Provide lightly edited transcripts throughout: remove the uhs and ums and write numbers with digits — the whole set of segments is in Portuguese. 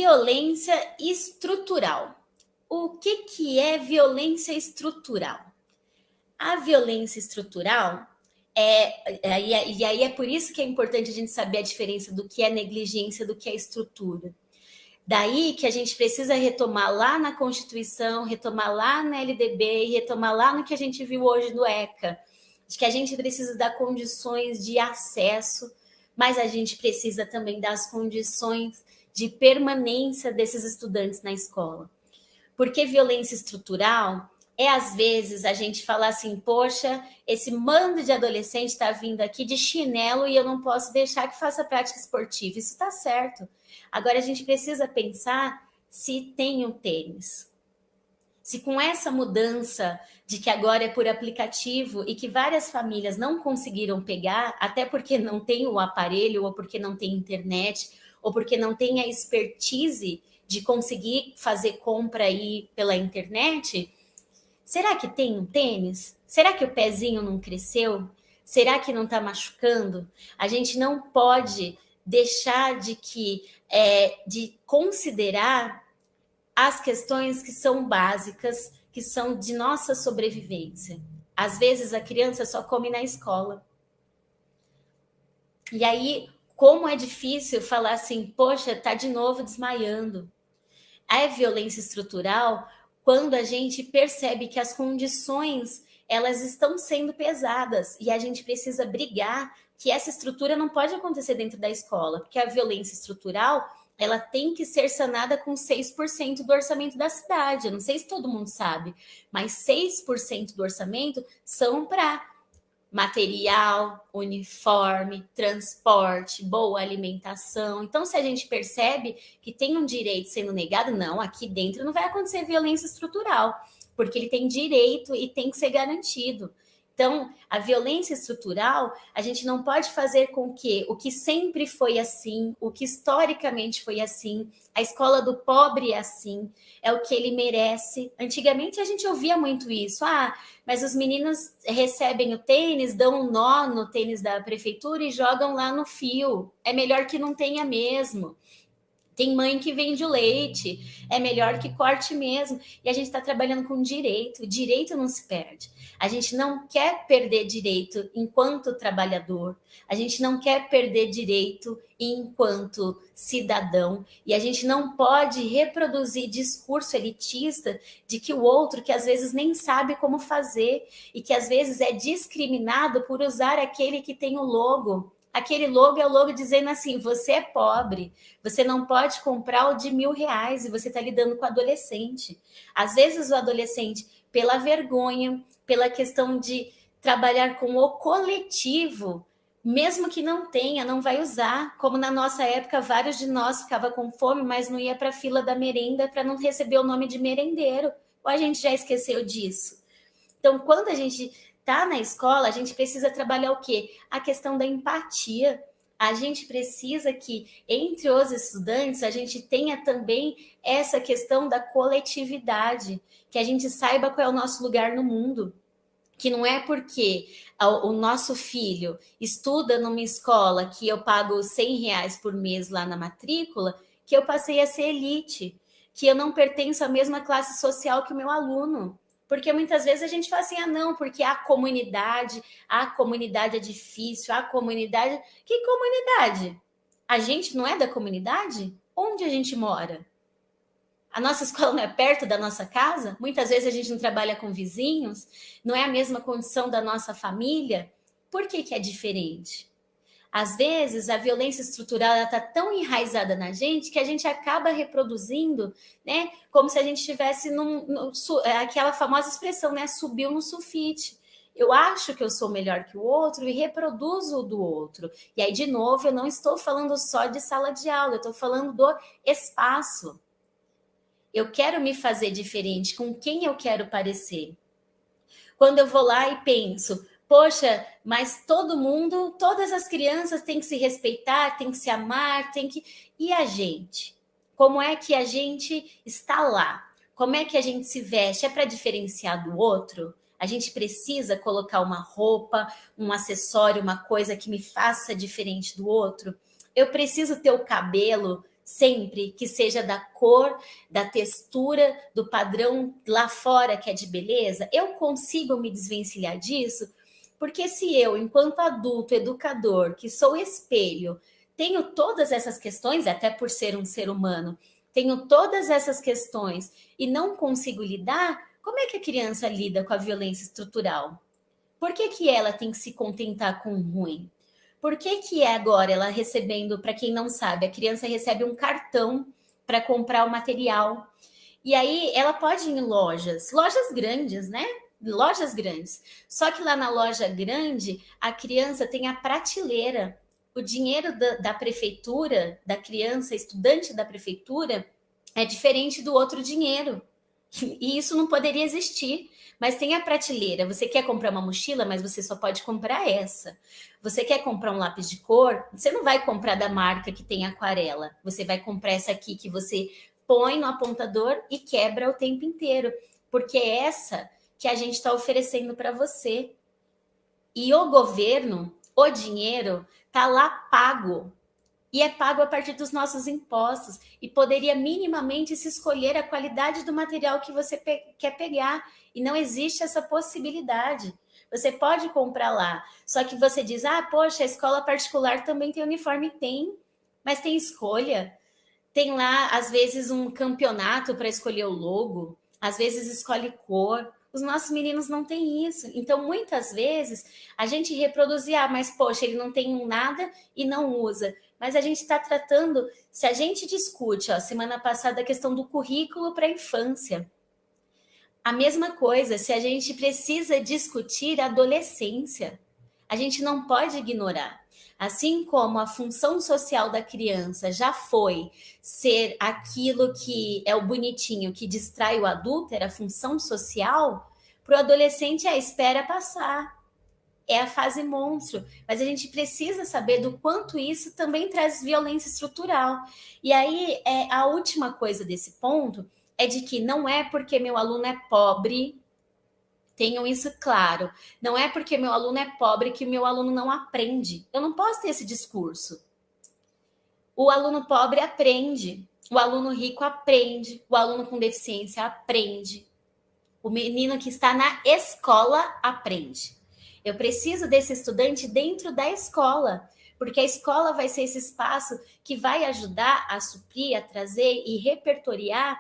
Violência estrutural. O que é violência estrutural? A violência estrutural e aí é por isso que é importante a gente saber a diferença do que é negligência do que é estrutura. Daí que a gente precisa retomar lá na Constituição, retomar lá na LDB e retomar lá no que a gente viu hoje no ECA, de que a gente precisa dar condições de acesso, mas a gente precisa também das condições de permanência desses estudantes na escola. Porque violência estrutural é, às vezes, a gente falar assim, poxa, esse mando de adolescente está vindo aqui de chinelo e eu não posso deixar que faça prática esportiva. Isso está certo. Agora, a gente precisa pensar se tem um tênis. Se com essa mudança de que agora é por aplicativo e que várias famílias não conseguiram pegar, até porque não tem o aparelho, ou porque não tem internet, ou porque não tem a expertise de conseguir fazer compra aí pela internet, será que tem um tênis? Será que o pezinho não cresceu? Será que não está machucando? A gente não pode deixar de considerar as questões que são básicas, que são de nossa sobrevivência. Às vezes a criança só come na escola. E aí, como é difícil falar assim, poxa, tá de novo desmaiando. A violência estrutural, quando a gente percebe que as condições elas estão sendo pesadas e a gente precisa brigar que essa estrutura não pode acontecer dentro da escola, porque a violência estrutural ela tem que ser sanada com 6% do orçamento da cidade. Eu não sei se todo mundo sabe, mas 6% do orçamento são para material, uniforme, transporte, boa alimentação. Então, se a gente percebe que tem um direito sendo negado, não, aqui dentro não vai acontecer violência estrutural, porque ele tem direito e tem que ser garantido. Então, a violência estrutural, a gente não pode fazer com que o que sempre foi assim, o que historicamente foi assim, a escola do pobre é assim, é o que ele merece. Antigamente a gente ouvia muito isso, mas os meninos recebem o tênis, dão um nó no tênis da prefeitura e jogam lá no fio. É melhor que não tenha mesmo. Tem mãe que vende o leite, é melhor que corte mesmo. E a gente está trabalhando com direito. Direito não se perde. A gente não quer perder direito enquanto trabalhador. A gente não quer perder direito enquanto cidadão. E a gente não pode reproduzir discurso elitista de que o outro, que às vezes nem sabe como fazer e que às vezes é discriminado por usar aquele que tem o logo. Aquele logo é o logo dizendo assim, você é pobre, você não pode comprar o de R$ 1.000 e você está lidando com o adolescente. Às vezes o adolescente, pela vergonha, pela questão de trabalhar com o coletivo, mesmo que não tenha, não vai usar. Como na nossa época, vários de nós ficavam com fome, mas não ia para a fila da merenda para não receber o nome de merendeiro. Ou a gente já esqueceu disso? Então, quando a gente está na escola, a gente precisa trabalhar o quê? A questão da empatia. A gente precisa que, entre os estudantes, a gente tenha também essa questão da coletividade, que a gente saiba qual é o nosso lugar no mundo. Que não é porque o nosso filho estuda numa escola que eu pago R$ 100 por mês lá na matrícula, que eu passei a ser elite, que eu não pertenço à mesma classe social que o meu aluno. Porque muitas vezes a gente fala assim, não, porque a comunidade é difícil, a comunidade... Que comunidade? A gente não é da comunidade? Onde a gente mora? A nossa escola não é perto da nossa casa? Muitas vezes a gente não trabalha com vizinhos? Não é a mesma condição da nossa família? Por que é diferente? Às vezes, a violência estrutural está tão enraizada na gente que a gente acaba reproduzindo, né? Como se a gente estivesse aquela famosa expressão, né? Subiu no sulfite. Eu acho que eu sou melhor que o outro e reproduzo o do outro. E aí, de novo, eu não estou falando só de sala de aula, eu estou falando do espaço. Eu quero me fazer diferente, com quem eu quero parecer. Quando eu vou lá e penso, poxa, mas todo mundo, todas as crianças têm que se respeitar, têm que se amar, têm que... E a gente? Como é que a gente está lá? Como é que a gente se veste? É para diferenciar do outro? A gente precisa colocar uma roupa, um acessório, uma coisa que me faça diferente do outro? Eu preciso ter o cabelo sempre que seja da cor, da textura, do padrão lá fora que é de beleza? Eu consigo me desvencilhar disso? Porque se eu, enquanto adulto, educador, que sou espelho, tenho todas essas questões, até por ser um ser humano, tenho todas essas questões e não consigo lidar, como é que a criança lida com a violência estrutural? Por que, que ela tem que se contentar com o ruim? Por que, que é agora ela recebendo, para quem não sabe, a criança recebe um cartão para comprar o material. E aí ela pode ir em lojas grandes, né? Lojas grandes. Só que lá na loja grande, a criança tem a prateleira. O dinheiro da prefeitura, da criança, estudante da prefeitura, é diferente do outro dinheiro. E isso não poderia existir. Mas tem a prateleira. Você quer comprar uma mochila, mas você só pode comprar essa. Você quer comprar um lápis de cor? Você não vai comprar da marca que tem aquarela. Você vai comprar essa aqui que você põe no apontador e quebra o tempo inteiro. Porque é essa que a gente está oferecendo para você. E o governo, o dinheiro, está lá pago. E é pago a partir dos nossos impostos. E poderia minimamente se escolher a qualidade do material que você quer pegar. E não existe essa possibilidade. Você pode comprar lá. Só que você diz, poxa, a escola particular também tem uniforme. Tem, mas tem escolha. Tem lá, às vezes, um campeonato para escolher o logo. Às vezes escolhe cor. Os nossos meninos não têm isso. Então, muitas vezes, a gente reproduzir, mas poxa, ele não tem nada e não usa. Mas a gente está tratando, se a gente discute, semana passada, a questão do currículo para a infância. A mesma coisa, se a gente precisa discutir a adolescência, a gente não pode ignorar. Assim como a função social da criança já foi ser aquilo que é o bonitinho, que distrai o adulto, era a função social, para o adolescente espera passar. É a fase monstro, mas a gente precisa saber do quanto isso também traz violência estrutural. E aí, a última coisa desse ponto é de que não é porque meu aluno é pobre, tenham isso claro, não é porque meu aluno é pobre que o meu aluno não aprende. Eu não posso ter esse discurso. O aluno pobre aprende, o aluno rico aprende, o aluno com deficiência aprende, o menino que está na escola aprende. Eu preciso desse estudante dentro da escola, porque a escola vai ser esse espaço que vai ajudar a suprir, a trazer e repertoriar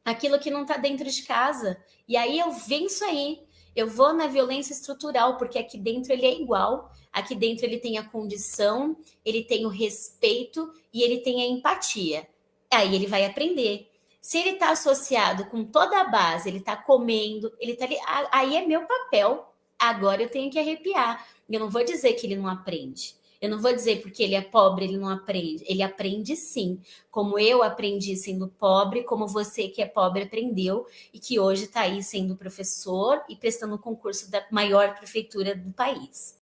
aquilo que não está dentro de casa. E aí eu venço aí. Eu vou na violência estrutural, porque aqui dentro ele é igual, aqui dentro ele tem a condição, ele tem o respeito e ele tem a empatia. Aí ele vai aprender. Se ele está associado com toda a base, ele está comendo, ele está ali, aí é meu papel. Agora eu tenho que arrepiar. Eu não vou dizer que ele não aprende. Eu não vou dizer porque ele é pobre, ele não aprende. Ele aprende sim. Como eu aprendi sendo pobre, como você que é pobre aprendeu e que hoje está aí sendo professor e prestando o concurso da maior prefeitura do país.